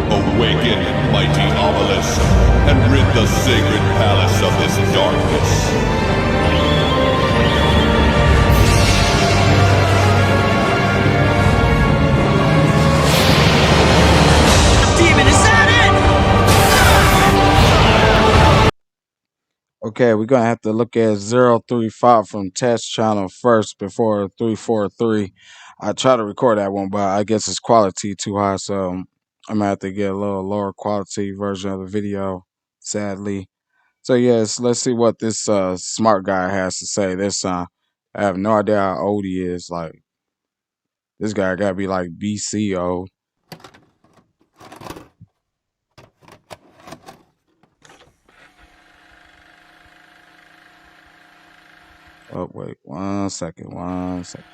Awaken, mighty obelisk, and rid the sacred palace of this darkness. Okay, we're gonna have to look at 035 from Tats channel first before 343. I try to record that one, but I guess it's quality too high, so I'm gonna have to get a little lower quality version of the video, sadly. So yes, let's see what this smart guy has to say. I have no idea how old he is. Like, this guy gotta be like BC old. Oh wait, 1 second, 1 second.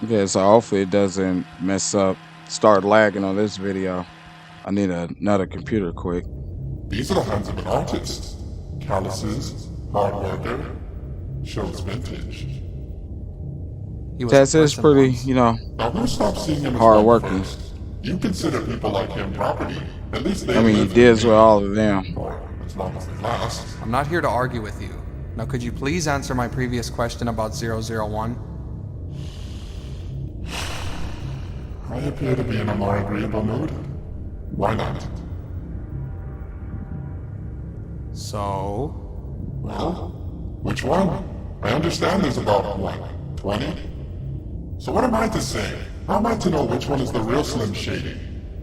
Okay, so hopefully it doesn't mess up, start lagging on this video. I need another computer quick. These are the hands of an artist. Calluses, hard worker, shows vintage. Tats is pretty, now who stopped seeing him as hard one working. first? You consider people like him property. At least they I mean, he deals with all of them. Or as long as they last. I'm not here to argue with you. Now could you please answer my previous question about 001? I appear to be in a more agreeable mood. Why not? So? Well, which one? I understand there's about, what, 20? So what am I to say? How am I to know which one is the real Slim Shady?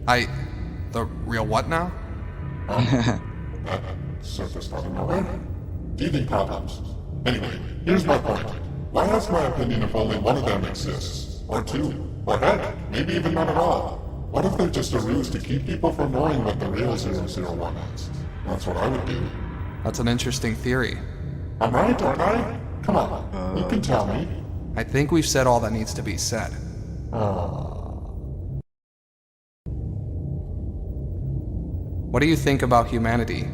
The real what now? That surfaced out of nowhere? Teething problems. Anyway, here's my point. Why ask my opinion if only one of them exists? Or two? Or heck, maybe even none at all? What if they're just a ruse to keep people from knowing what the real 001 is? That's what I would do. That's an interesting theory. I'm right, aren't I? Come on, you can tell me. I think we've said all that needs to be said. What do you think about humanity?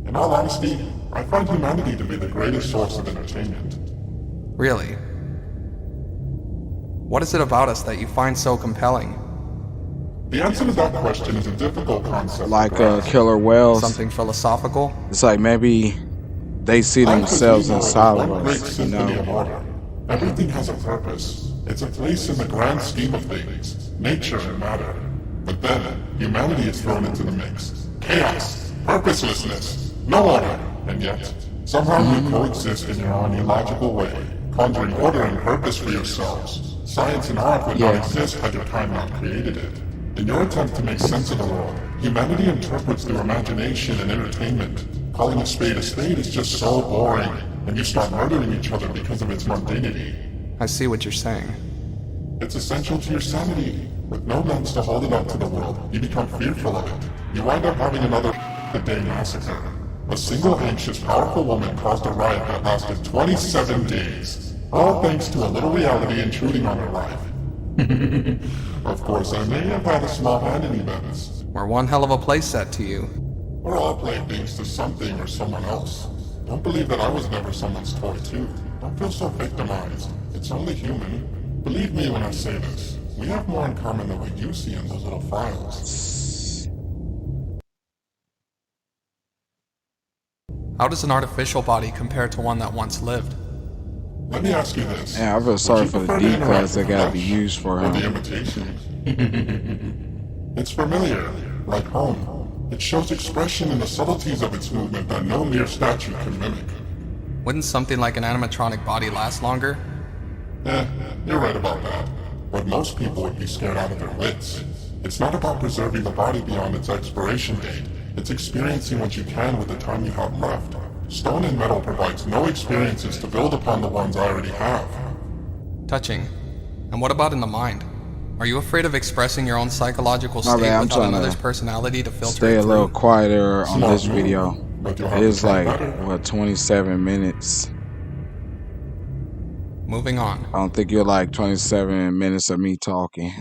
In all honesty, I find humanity to be the greatest source of entertainment. Really? What is it about us that you find so compelling? The answer to that question is a difficult concept. Like killer whales. Something philosophical? It's like maybe they see themselves inside of us, you know? Everything has a purpose. It's a place in the grand scheme of things, nature and matter. But then, humanity is thrown into the mix. Chaos, purposelessness, no order. And yet, somehow you coexist in your own illogical way, conjuring order and purpose for yourselves. Science and art would not exist had your kind not created it. In your attempt to make sense of the world, humanity interprets through imagination and entertainment. Calling a spade is just so boring, and you start murdering each other because of its mundanity. I see what you're saying. It's essential to your sanity. With no lens to hold it up to the world, you become fearful of it. You wind up having another day massacre. A single anxious, powerful woman caused a riot that lasted 27 days. All thanks to a little reality intruding on her life. Of course, I may have had a small hand in events. We're one hell of a playset to you. We're all playthings to something or someone else. Don't believe that I was never someone's toy too. Don't feel so victimized. It's only human. Believe me when I say this. We have more in common than what you see in those little files. How does an artificial body compare to one that once lived? Let me ask you this. Yeah, I feel sorry for the D class that gotta be used for or the him. imitation. It's familiar, like home. It shows expression in the subtleties of its movement that no mere statue can mimic. Wouldn't something like an animatronic body last longer? You're right about that. But most people would be scared out of their wits. It's not about preserving the body beyond its expiration date. It's experiencing what you can with the time you have left. Stone and metal provides no experiences to build upon the ones I already have. Touching. And what about in the mind? Are you afraid of expressing your own psychological My state bad, I'm without trying another's to personality to filter Stay it a through? little quieter on Smart this move, video. but you'll It have to is try like, better. what, 27 minutes? Moving on. I don't think you're like 27 minutes of me talking.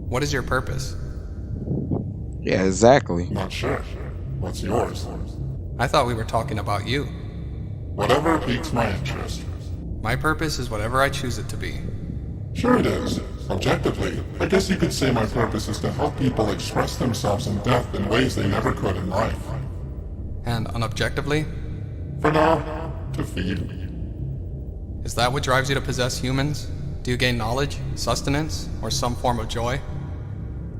What is your purpose? Yeah, exactly. Not sure. What's yours? I thought we were talking about you. Whatever piques my interest. My purpose is whatever I choose it to be. Sure it is. Objectively, I guess you could say my purpose is to help people express themselves in death in ways they never could in life. And unobjectively, For now, to feed. is that what drives you to possess humans? Do you gain knowledge, sustenance, or some form of joy?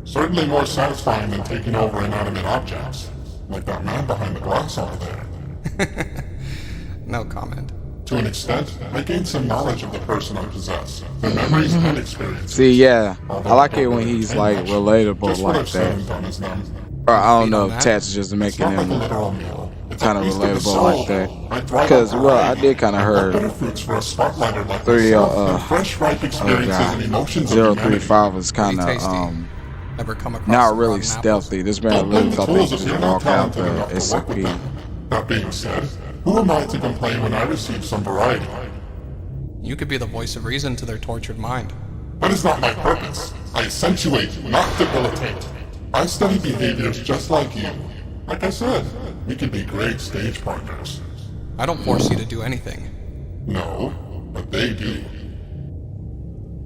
Certainly more satisfying than taking over inanimate objects, like that man behind the glass over there. No comment. To an extent, I gained some knowledge of the person I possess, their memories and experiences. See, yeah, I Although like it don't when he's retain like much, relatable just what like I've said that. and done is them. Or I don't Feed know on if that? Tats is just It's making not like a him literal meal. It's kind a of feast of the relatable soul. like that. I thrive Because, on well, I variety. did kind of Better heard fruits for a spotlighter like three, myself than fresh, ripe experiences and God, emotions of humanity. 035 is kind Pretty of tasty. Ever come across not some really rotten apples? stealthy. This man Don't literally bend the thought they tools could if you're just not walk out talented enough the to work with SCP. them. That being said, who am I to complain when I receive some variety? You could be the voice of reason to their tortured mind. That is not my purpose. I accentuate, not debilitate. I study behaviors just like you. Like I said, we could be great stage partners. I don't force you to do anything. No, but they do.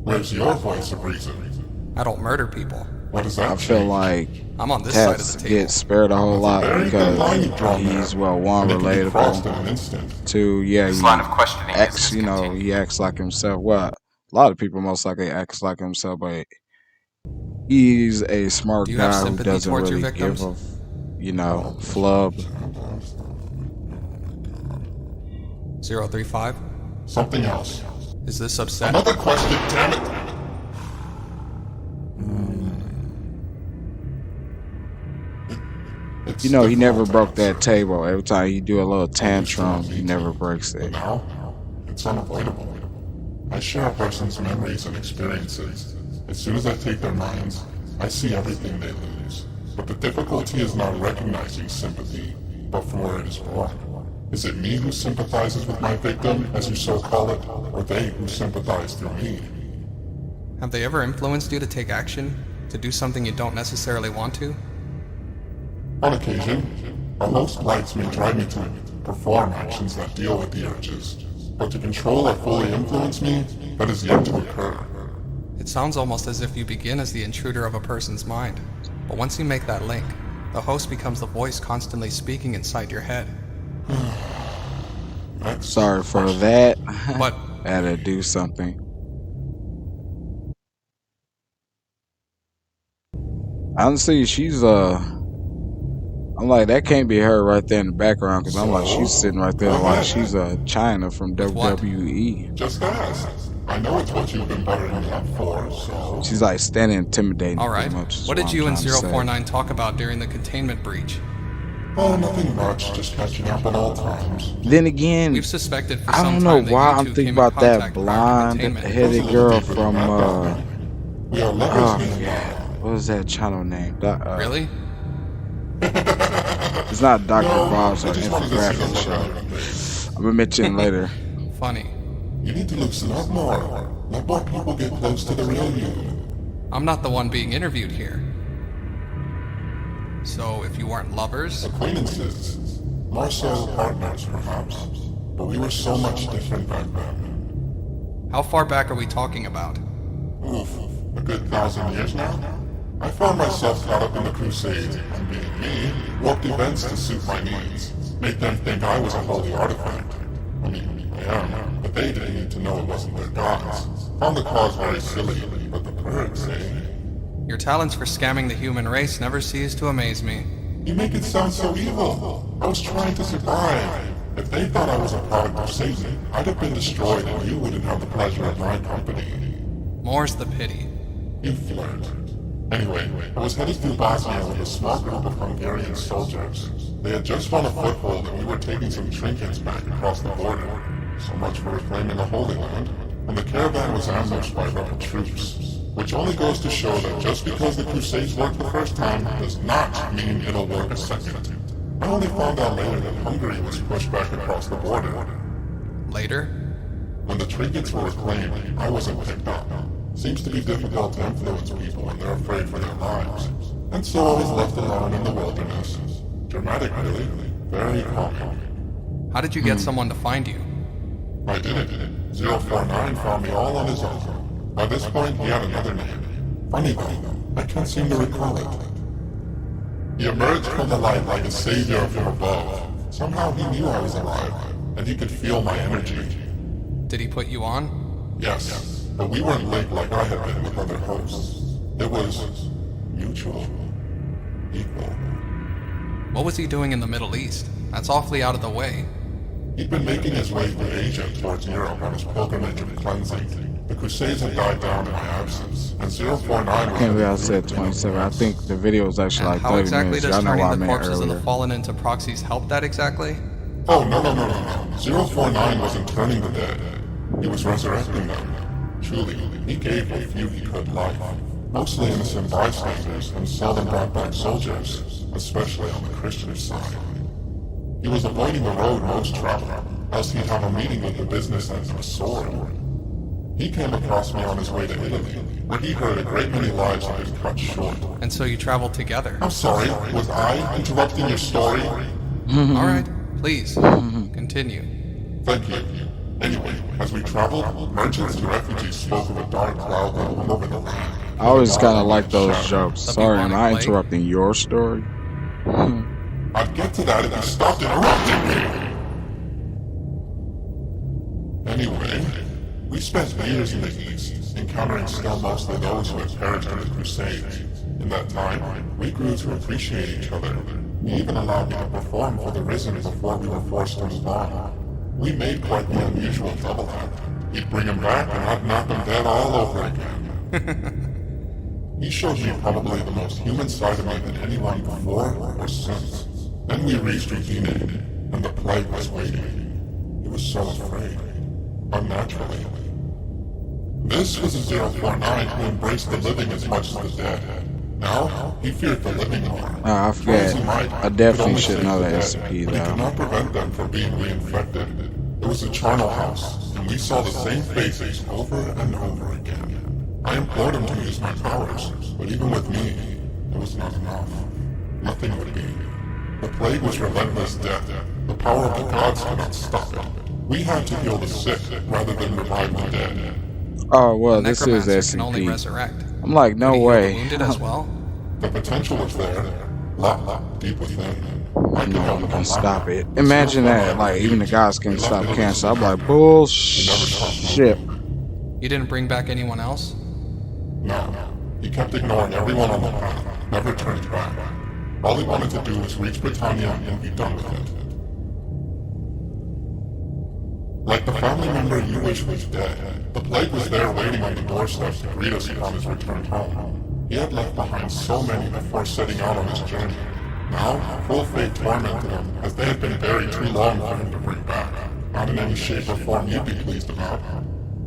Where's your voice of reason? I don't murder people. What does that I feel change? like I'm on this side of Tats the table. gets spared a whole lot Very good line you've drawn because there. he's, well, one, And it can be crossed in relatable. an instant. Two, yeah, This he line of questioning is acts, you know, discontinued. he acts like himself. Well, a lot of people most likely acts like himself, but he's a smart Do you have guy who sympathy doesn't towards your really give victims? a, you know, flub. 035? Something else. Is this upset? Another question, damn it! It's You know, he never difficult to broke that answer. table. Every time he do a little tantrum, he never breaks But it. now, it's unavoidable. I share a person's memories and experiences. As soon as I take their minds, I see everything they lose. But the difficulty is not recognizing sympathy, but from where it is born. Is it me who sympathizes with my victim, as you so call it, or they who sympathize through me? Have they ever influenced you to take action? To do something you don't necessarily want to? On occasion, a host lights may drive me to perform actions that deal with the urges. But to control or fully influence me, that is yet to occur. It sounds almost as if you begin as the intruder of a person's mind. But once you make that link, the host becomes the voice constantly speaking inside your head. Next. Sorry for that. But I had to do something. Honestly, she's I'm like, that can't be her right there in the background, because I'm like, she's sitting right there like she's China from With what? WWE. Just ask. I know it's what you've been buttering me up for, so... She's like standing intimidating. alright, pretty much is what did I'm you and trying to say. 049 talk about during the containment breach? Oh, nothing much, just catching up at all times. Then again, We've suspected for I some don't know time that why you I'm two thinking came in about that contact prior to containment. blonde-headed Goes a girl little deeper from than that, we are lovers, oh me and yeah, what was that channel name? Really? It's not Dr. No, Bob's I or just wanted to see infographic them look show. other than this. I'm gonna mention it later. Funny. You need to loosen up more. Let more people get close to the real you. I'm not the one being interviewed here. So if you weren't lovers, Acquaintances. More so partners, perhaps. But we were so much different back then. how far back are we talking about? Oof, a good 1,000 years now? I found myself caught up in the Crusades, and being me, worked events to suit my needs. Made them think I was a holy artifact. I mean, I am, but they didn't need to know it wasn't their gods. Found the cause very silly, but the perks, eh? Your talents for scamming the human race never cease to amaze me. You make it sound so evil. I was trying to survive. If they thought I was a product of Satan, I'd have been destroyed and you wouldn't have the pleasure of my company. More's the pity. You flirt. Anyway, I was headed through Bosnia with a small group of Hungarian soldiers. They had just won a foothold and we were taking some trinkets back across the border. So much for reclaiming the Holy Land. And the caravan was ambushed by rebel troops. Which only goes to show that just because the Crusades worked the first time does not mean it'll work a second. I only found out later that Hungary was pushed back across the border. Later? When the trinkets were reclaimed, I wasn't picked up. Seems to be difficult to influence people when they're afraid for their lives. And so I was left alone in the wilderness. Dramatic, really. Very calming. How did you get someone to find you? I did it. 049 found me all on his own. By this point, he had another name. Funny though, I can't seem to recall it. He emerged from the light like a savior from above. Somehow he knew I was alive, and he could feel my energy. Did he put you on? Yes, but we weren't linked like I had been with other hosts. It was mutual, equal. What was he doing in the Middle East? That's awfully out of the way. He'd been making his way through Asia towards Europe on his pilgrimage of cleansing. The Crusades had died down in my absence, and 049 was... Can't believe I said 27. I think the video was actually And like how 30 exactly minutes. does Y'all know turning what I the meant corpses of the earlier. fallen into proxies help that exactly? Oh, no. 049 wasn't turning the dead. He was resurrecting them. Truly, he gave what few he could life. Mostly innocent bystanders, and seldom brought back soldiers, especially on the Christian side. He was avoiding the road most travel, else he'd have a meeting with the business end of a sword. He came across me on his way to Italy, where he heard a great many lives had been cut short. And so you traveled together? I'm sorry, was I interrupting your story? Alright, please, continue. Thank you. Anyway, as we traveled, merchants and refugees spoke of a dark cloud that hung over the land. I always kind of like those jokes. The Sorry, am I bubonic plague? interrupting your story? I'd get to that if you stopped interrupting me! Anyway, we spent years in the East, encountering still mostly those who had perished in the Crusades. In that time, we grew to appreciate each other. He even allowed me to perform for the Risen before we were forced to move on. We made quite the unusual double act. He'd bring him back and I'd knock him dead all over again. He showed me probably the most human side of me than anyone before or since. Then we reached Udine, and the plague was waiting. He was so afraid. Unnaturally. This was a 049 who embraced the living as much as the dead. Now, he feared the living more. I forget. I definitely should know that SCP But he could though. not prevent them from being reinfected. It was a charnel house, and we saw the same faces over and over again. I implored him to use my powers, but even with me, it was not enough. Nothing would be. The plague was relentless death. The power of the gods could not stop it. We had to heal the sick rather than revive the dead. Oh well, The this is necromancer can only SCP. resurrect. I'm like, no Could he heal way. the wounded as well? The potential was there, deep within. I could No help one him can unlock stop it. it. Imagine that, like even the gods can stop cancer. I'm like, bullshit. You didn't bring back anyone else? No. He kept ignoring everyone on the path, never turned back. All he wanted to do was reach Britannia and be done with it. Like the family member you wish was dead, the plague was there waiting on the doorstep to greet us upon his return home. He had left behind so many before setting out on his journey. Now, full fate tormented him, as they had been buried too long for him to bring back, not in any shape or form you'd be pleased about.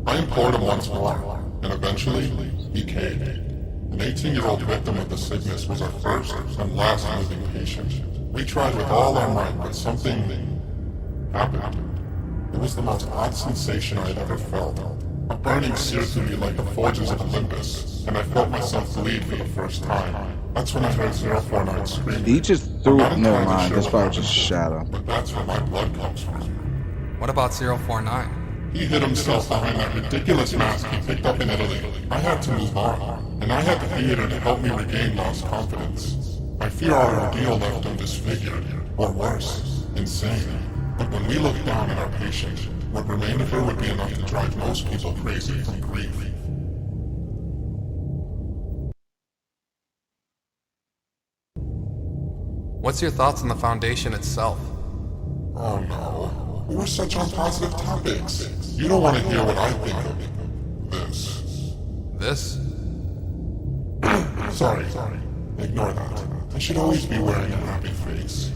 I implored him once more, and eventually, he caved. An 18-year-old victim of the sickness was our first and last living patient. We tried with all our might, but something happened. It was the most odd sensation I had ever felt. A burning seared through me like the forges of Olympus, and I felt myself bleed for the first time. That's when I heard 049 scream. He just threw it. Never mind. That's probably just a shadow. But that's where my blood comes from. What about 049? He hid himself behind that ridiculous mask he picked up in Italy. I had to move on, and I had the theater to help me regain lost confidence. I fear our ordeal left him disfigured, or worse, insane. But when we looked down at our patient, what remained of her would be enough to drive most people crazy from grief. What's your thoughts on the Foundation itself? Oh no, we were such on positive topics. You don't want to hear what I think of this. This? Sorry, ignore that. I should always be wearing a happy face.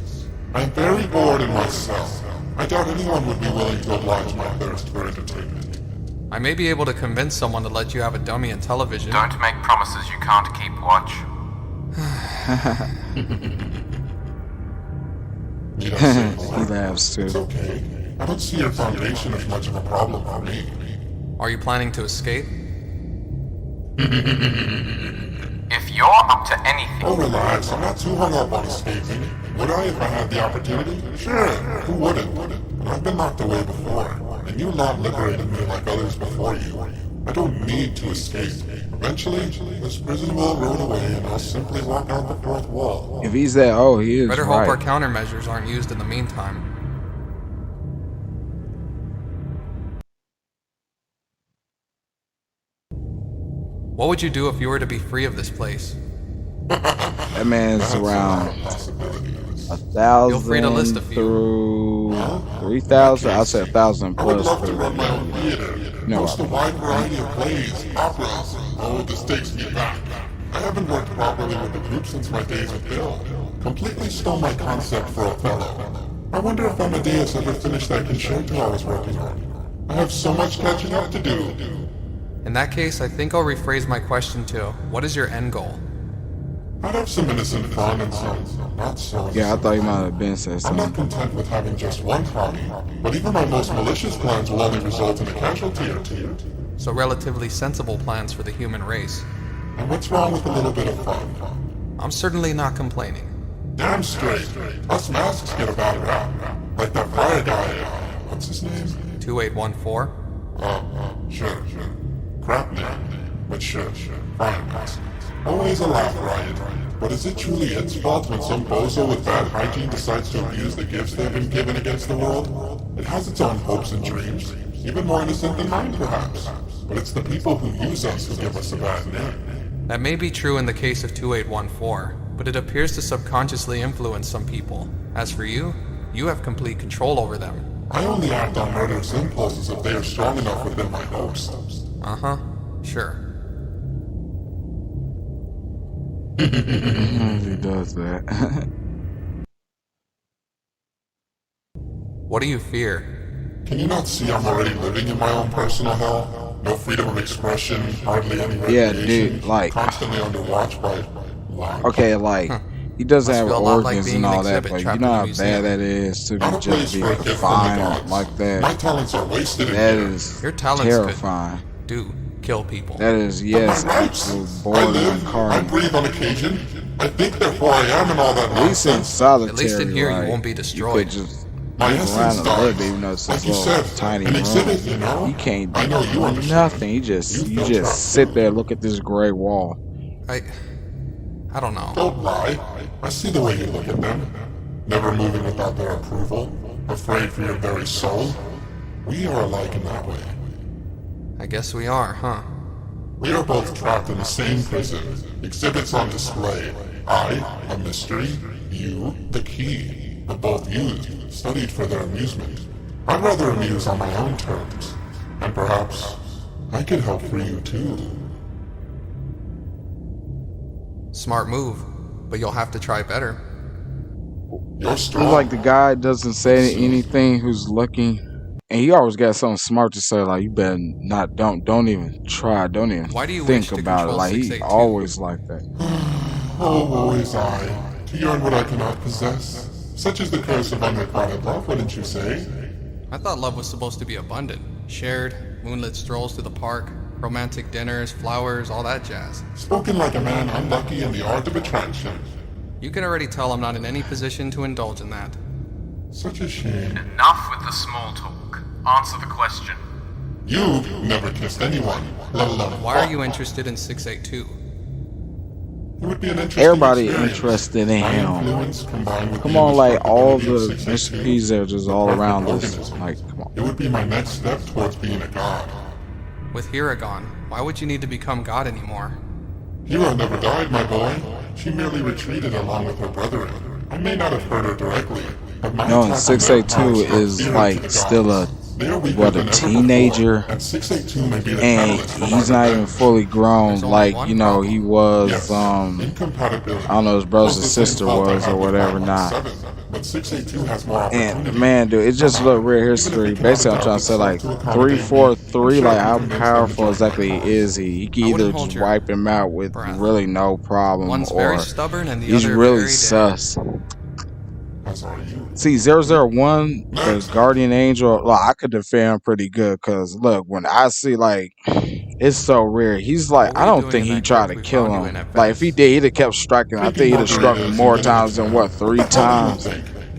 I am very bored in myself. I doubt anyone would be willing to oblige my thirst for entertainment. I may be able to convince someone to let you have a dummy in television. Don't make promises you can't keep, Watch. Need I say He more? laughs It's too. okay. I don't see your foundation as much of a problem for me. Are you planning to escape? If you're up to anything, Oh, relax. I'm not too hung up on escaping. Would I if I had the opportunity? Sure, who wouldn't? But I've been knocked away before. and you lot liberated me like others before you. I don't need to escape. Eventually, this prison will erode away and I'll simply walk out the fourth wall. If he's that old, he is Better hope our right. countermeasures aren't used in the meantime. What would you do if you were to be free of this place? That man's around Possibilities. 1,000 list a few. through 3,000. I'll say 1,000 I would plus. love to run my own theater. No, Host a wide variety of plays, operas. Oh, this takes me back. I haven't worked properly with the group since my days with Bill. Completely stole my concept for Othello. I wonder if Amadeus ever finished that concerto I was working on. I have so much catching up to do. In that case, I think I'll rephrase my question to, what is your end goal? I'd have some innocent fun and some not so innocent. Yeah, I thought he might have been said I'm not something. content with having just one hobby, but even my most malicious plans will only result in a casualty or two. So relatively sensible plans for the human race. And what's wrong with a little bit of fun? I'm certainly not complaining. Damn straight. Us masks get a bad rap. Like that fire guy, what's his name? 2814? Sure. Crap name, but sure. Fire mask. Always a laugh riot. But is it truly its fault when some bozo with bad hygiene decides to abuse the gifts they've been given against the world? It has its own hopes and dreams, even more innocent than mine perhaps. But it's the people who use us who give us a bad name. That may be true in the case of 2814, but it appears to subconsciously influence some people. As for you, you have complete control over them. I only act on murderous impulses if they are strong enough within my host. Uh-huh, sure. He does that. What do you fear? Can you not see I'm already living in my own personal hell? No freedom of expression, hardly any Yeah, recreation, dude, like- constantly under watch by lions. Okay, like, he doesn't Must have feel a lot like organs being and an all that, exhibit but you trapped know in a how museum. bad that is to Not a place just for a be gift from the confined gods. like My that. talents are wasted in That here. is Your talents terrifying. could do kill people. That is, But yes, my rights. absolute I boredom live, I incarnate. breathe on occasion. I think therefore I am and all that At least in nonsense. solitary, At least in here you like, won't be you destroyed. could just My move essence around a little dies. bit, even though it's Like this you little said, tiny an room. exhibit, you know? You can't I know do you understand. nothing. You You just feel trapped. sit there, look at this gray wall. I don't know. Don't lie. I see the way you look at them. Never moving without their approval. Afraid for your very soul. We are alike in that way. I guess we are, huh? We are both trapped in the same prison. Exhibits on display. I, a mystery. You, the key. But both used, studied for their amusement. I'd rather amuse on my own terms. And perhaps I could help for you too. Smart move, but you'll have to try better. You're It's strong. like the guy doesn't say anything who's looking, and he always got something smart to say. Like, you better not, don't even try, don't even Why do you think wish to about it. control Like, he 682? always like that. Oh, woe is I, to yearn what I cannot possess. Such is the curse of unrequited love, wouldn't you say? I thought love was supposed to be abundant. Shared, moonlit strolls to the park, romantic dinners, flowers, all that jazz. Spoken like a man unlucky in the art of attraction. You can already tell I'm not in any position to indulge in that. Such a shame. Enough with the small talk. Answer the question. You've never kissed anyone, let alone Why are fuck. you interested in 682? It would be an interesting Everybody experience. interested in My him. influence combined with Come the on, like all indestructibility of the 682, Mr. P's are just all perfect around us. organism. Like, come on. It would be my next step towards being a god. With Hira gone, why would you need to become God anymore? Hero never died, my boy. She merely retreated along with her brethren. I may not have heard her directly, but my No, attack on 682 their powers is struck fear like into the still gods. a They are weaker what, a than ever teenager, before, and 682 may be the and catalyst for he's my not even revenge. fully grown. There's only Like, one you know, he was Yes, incompatibility. I don't know, his brother's Almost the sister same fault I was had or with whatever. 517, But 682 has more And opportunity. man, dude, it just look real history. Basically, I'm trying to say like 343. Like, how powerful exactly is he? He can I either wouldn't hold just your wipe him out with breath. really no problem, One's or very stubborn and the he's other really very sus. As are you. See, 001, the guardian angel, like, I could defend him pretty good. Cause look, when I see, like, it's so rare. He's like, What were I you don't doing think in he that tried crypt to we kill found you in him. at Like, if he Venice? did, he'd have kept striking. I think he'd have struck him more times than what, 3 times.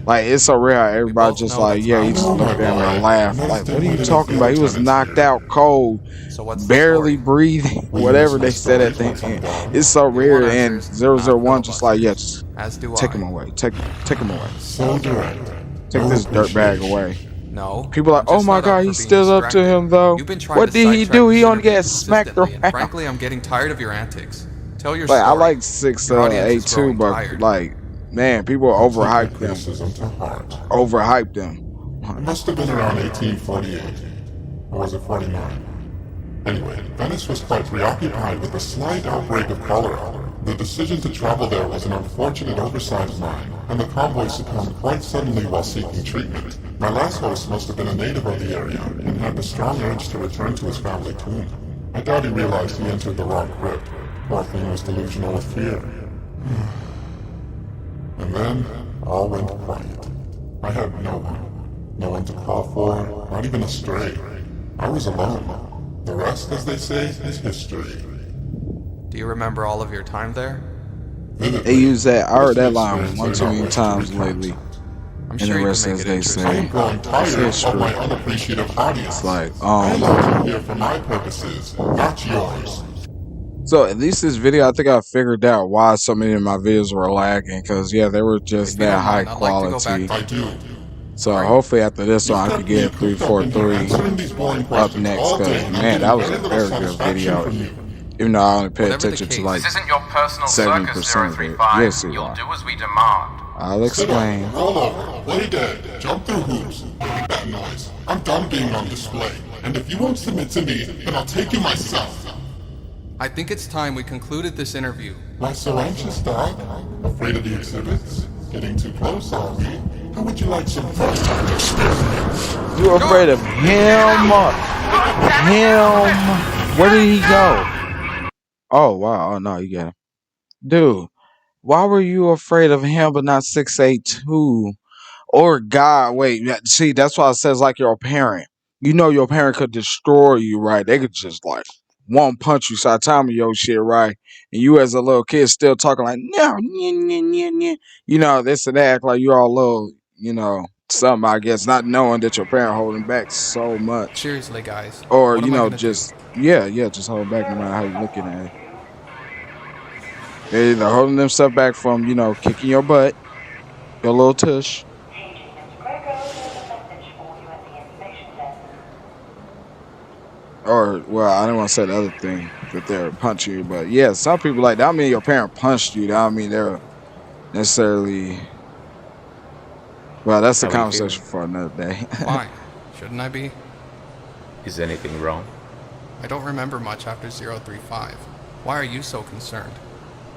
Like, it's so rare how We everybody both just know like, that's yeah, not he what just No, look my at him and boy. laugh. And Like, that's what are you definitely talking the about? He was ultimate knocked spirit. out cold, So what's the barely story? breathing, Will you miss whatever my they said stories at the once I'm end. done? It's so You want rare. And answers, not 001 just like, yeah, filibusters. just As do take him I. away. Take him away. So direct. Take No this dirtbag appreciation. away. No, People are like, I'm oh just my fed up God, for he being stood up to distracted. him though. You've been trying What to did he sidetrack do? this He only interview got smacked consistently, and around. frankly, I'm getting tired of your antics. Tell your Like, I story. like six Your audience is 82, growing but tired. like, man, people I'll take my overhyped them. criticism to heart. Overhyped them. It must have been around 1848. Or was it 49? Anyway, Venice was quite preoccupied with a slight outbreak of cholera. The decision to travel there was an unfortunate oversight of mine, and the convoy succumbed quite suddenly while seeking treatment. My last host must have been a native of the area, and had the strong urge to return to his family tomb. I doubt he realized he entered the wrong crypt. Poor thing was delusional with fear. And then, all went quiet. I had no one. No one to call for, not even a stray. I was alone. The rest, as they say, is history. Do you remember all of your time there? They use that. I heard that line one too many times lately. I'm And sure the you rest, can make as it they interesting. I say, am growing tired of history. my unappreciative audience. It's like, I like to hear for my purposes, not yours. so at least this video, I think I figured out why so many of my videos were lagging, because yeah, they were just If you that don't high mind, I'd like to go back quality. to... I do. So Alright. hopefully after this one, I You've could kept me get cooped up in here 343 answering these boring up questions next, all because day, and I'm man, that getting was a little very good satisfaction video. from you. Even though I only paid Whatever the attention to case, like This isn't your personal 70% circus, of it. 035. You'll see You'll why. do as we demand. I'll Sit explain. up, roll over, play dead, jump through hoops. Make that noise. I'm done being on display. And if you won't submit to me, then I'll take you myself. I think it's time we concluded this interview. My so anxious dog? Afraid of the exhibits? Getting too close, are we? How would you like some first-hand experience? You afraid of him? Him? Where did he go? Oh wow! Oh no, you got him, dude. Why were you afraid of him but not 682 or God? Wait, see, that's why it says like your parent. You know your parent could destroy you, right? They could just like one punch you, start telling your shit, right? And you as a little kid still talking like no, you know this and that, act like you're all little, you know, something. I guess not knowing that your parent holding back so much, Seriously, guys. or What you am I know, gonna just yeah, just hold back no matter how you looking at it. They're either holding themselves back from, you know, kicking your butt, your little tush, or well, I don't want to say the other thing that they're punching you, but yeah, some people like that. I mean, your parent punched you. That don't mean they're necessarily. Well, that's a How are you conversation feeling? for another day. do? Fine. Shouldn't I be? Is anything wrong? I don't remember much after 035. Why are you so concerned?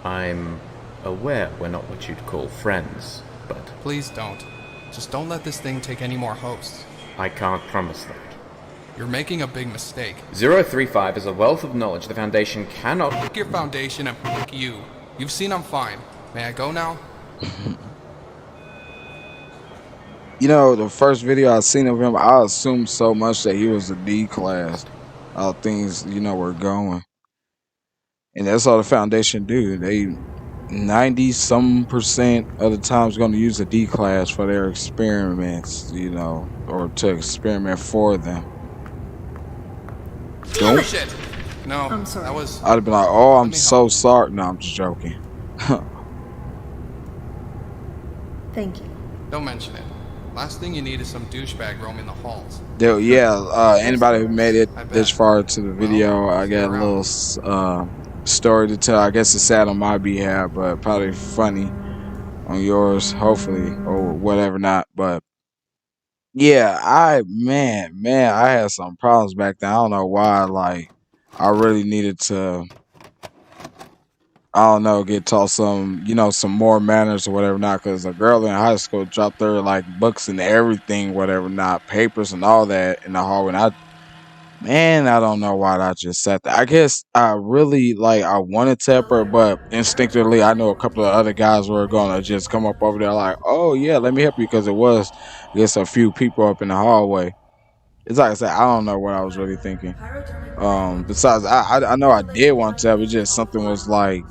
I'm aware we're not what you'd call friends, but Please don't. Just don't let this thing take any more hosts. I can't promise that. You're making a big mistake. 035 is a wealth of knowledge the Foundation cannot... Fuck your foundation and fuck you. You've seen I'm fine. May I go now? You know, the first video I seen of him, I assumed so much that he was a D class. How things, you know, were going. And that's all the Foundation do. They 90% of the times going to use a D class for their experiments, you know, or to experiment for them. Don't. Shit! No, I'm sorry. that was... I'd have been like, oh, I'm me so help. sorry. No, I'm just joking. Thank you. Don't mention it. Last thing you need is some douchebag roaming the halls. Dude, yeah, anybody who made it I bet. this far to the video, Well, I see you got a around. little story to tell. I guess it's sad on my behalf, but probably funny on yours, hopefully, or whatever not. But yeah, man, I had some problems back then. I don't know why. Like, I really needed to, I don't know, get taught some, you know, some more manners or whatever not. Because a girl in high school dropped their like books and everything, whatever not, papers and all that in the hallway. And I don't know why I just sat there. I guess I really like I wanted to help her, but instinctively I know a couple of other guys were gonna just come up over there like, oh yeah, let me help you, because it was, I guess, a few people up in the hallway. It's like I said, I don't know what I was really thinking. Besides, I know I did want to help. It just something was like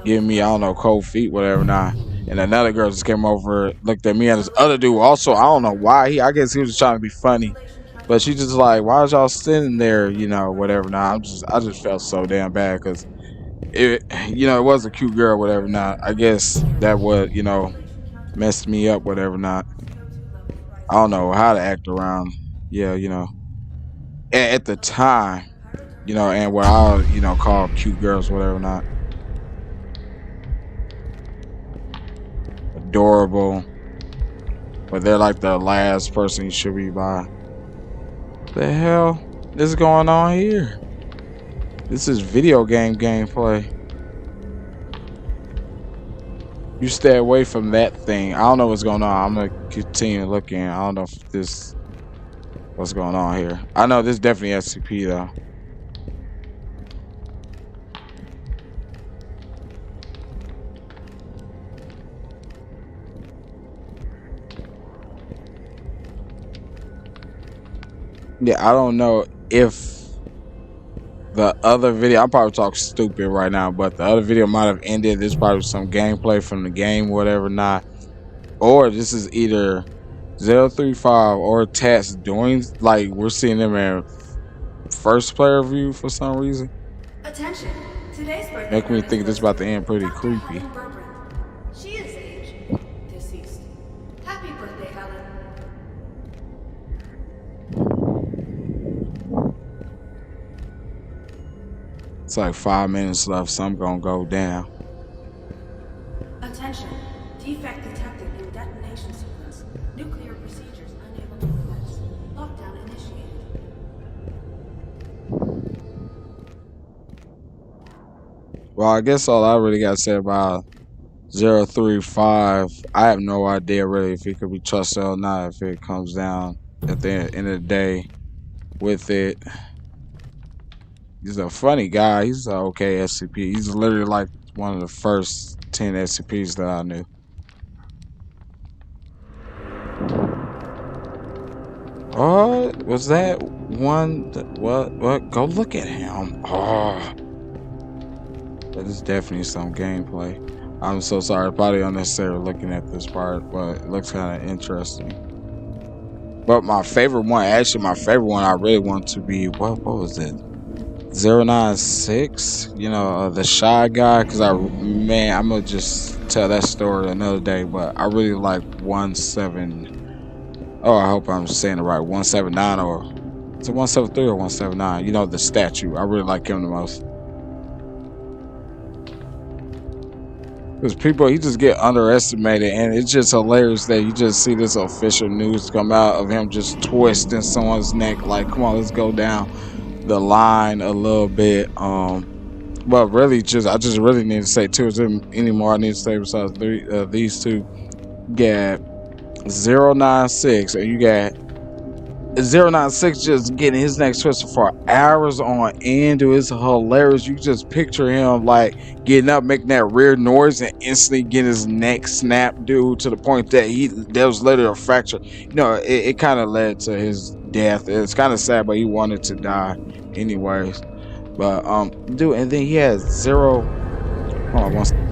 giving me, I don't know, cold feet, whatever. Nah, And another girl just came over, looked at me and this other dude. Also, I don't know why I guess he was trying to be funny, but she just like, why is y'all sitting there, whatever. Now I just felt so damn bad because it was a cute girl, whatever. Not, I guess that would, messed me up, whatever. Not, I don't know how to act around. Yeah, at the time, and what I, call cute girls, whatever. Not adorable, but they're like the last person you should be by. What the hell is going on here? This is video game gameplay. You stay away from that thing. I don't know what's going on. I'm gonna continue looking. I don't know if what's going on here. I know this is definitely SCP though. Yeah, I don't know if the other video, I'm probably talking stupid right now, but the other video might have ended. This probably was some gameplay from the game, whatever, not. Or this is either 035 or Tats doing, like, we're seeing them in first player view for some reason. Attention. Today's birthday Make me think this is about to end pretty creepy. She is age deceased. Happy birthday, Helen. It's like 5 minutes left, so I'm gonna go down. Attention. Defect detected in detonation sequence. Nuclear procedures unable to commence. Lockdown initiated. Well, I guess all I really got to say about 035, I have no idea really if it could be trusted or not if it comes down at the end of the day with it. He's a funny guy. He's an okay SCP. He's literally like one of the first 10 SCPs that I knew. Oh, was that one? What? Go look at him. Oh, that is definitely some gameplay. I'm so sorry. Probably unnecessary looking at this part, but it looks kind of interesting. But my favorite one, I really want to be, what was it? 096, the shy guy, because I'm gonna just tell that story another day, but I really like 17, I hope I'm saying it right, 179, or is it 173 or 179, the statue. I really like him the most. Because he just get underestimated, and it's just hilarious that you just see this official news come out of him just twisting someone's neck, like, come on, let's go down the line a little bit. But really, I just really need to say two. Is there any more I need to say besides these two? You got 096, and you got 096 just getting his neck twisted for hours on end. Dude, it's hilarious. You just picture him like getting up, making that weird noise, and instantly getting his neck snapped, dude, to the point that there was literally a fracture. It kind of led to his death. It's kind of sad, but he wanted to die anyways. But dude, and then he has zero. Hold on one second.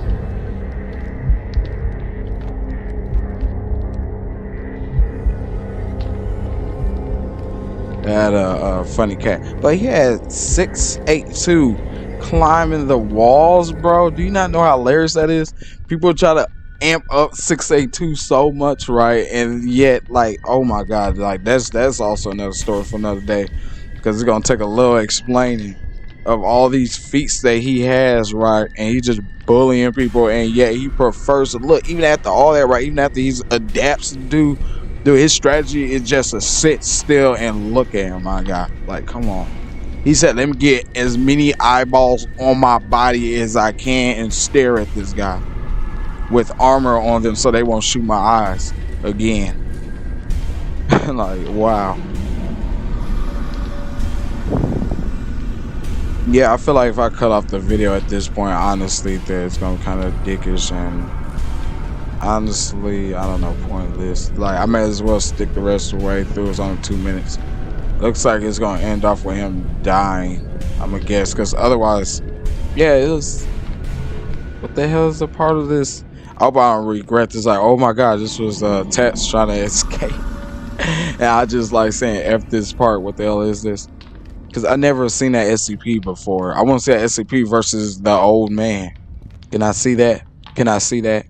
Had a funny cat, but he had 682 climbing the walls, bro. Do you not know how hilarious that is? People try to amp up 682 so much, right? And yet, like, oh my god, like that's also another story for another day, because it's gonna take a little explaining of all these feats that he has, right? And he just bullying people, and yet he prefers to look, even after all that, right? Even after he's adapts to do, his strategy is just to sit still and look at him, my guy. Like, come on. He said, let me get as many eyeballs on my body as I can and stare at this guy with armor on them so they won't shoot my eyes again. Like, wow. Yeah, I feel like if I cut off the video at this point, honestly, that it's gonna kind of dickish, and honestly, I don't know, pointless. Like, I may as well stick the rest of the way through. It's only 2 minutes. Looks like it's gonna end off with him dying, I'm gonna guess, because otherwise, yeah, it was. What the hell is a part of this? I hope I don't regret this. Like, oh my god, this was Tats trying to escape. And I just like saying F this part. What the hell is this? Because I never seen that SCP before. I want to see that SCP versus the old man. Can I see that? Can I see that?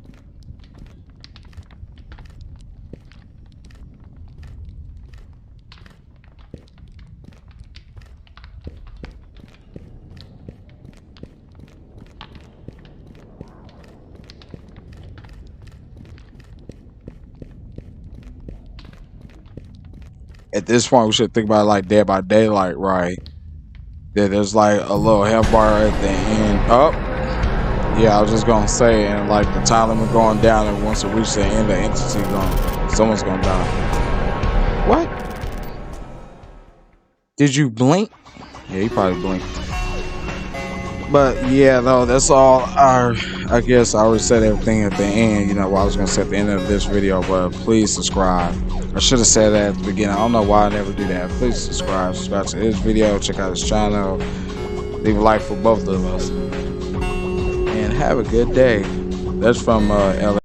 At this point, we should think about it like Dead by Daylight, right? Yeah, there's like a little health bar at the end. Oh, yeah, I was just gonna say, and like the time limit going down, and once it reaches the end, the entity someone's gonna die. What? Did you blink? Yeah, he probably blinked. But yeah, though, that's all. I guess I already said everything at the end. You know what I was gonna say at the end of this video, but please subscribe. I should have said that at the beginning. I don't know why I never do that. Please subscribe to his video, check out his channel, leave a like for both of us, and have a good day. That's from LA.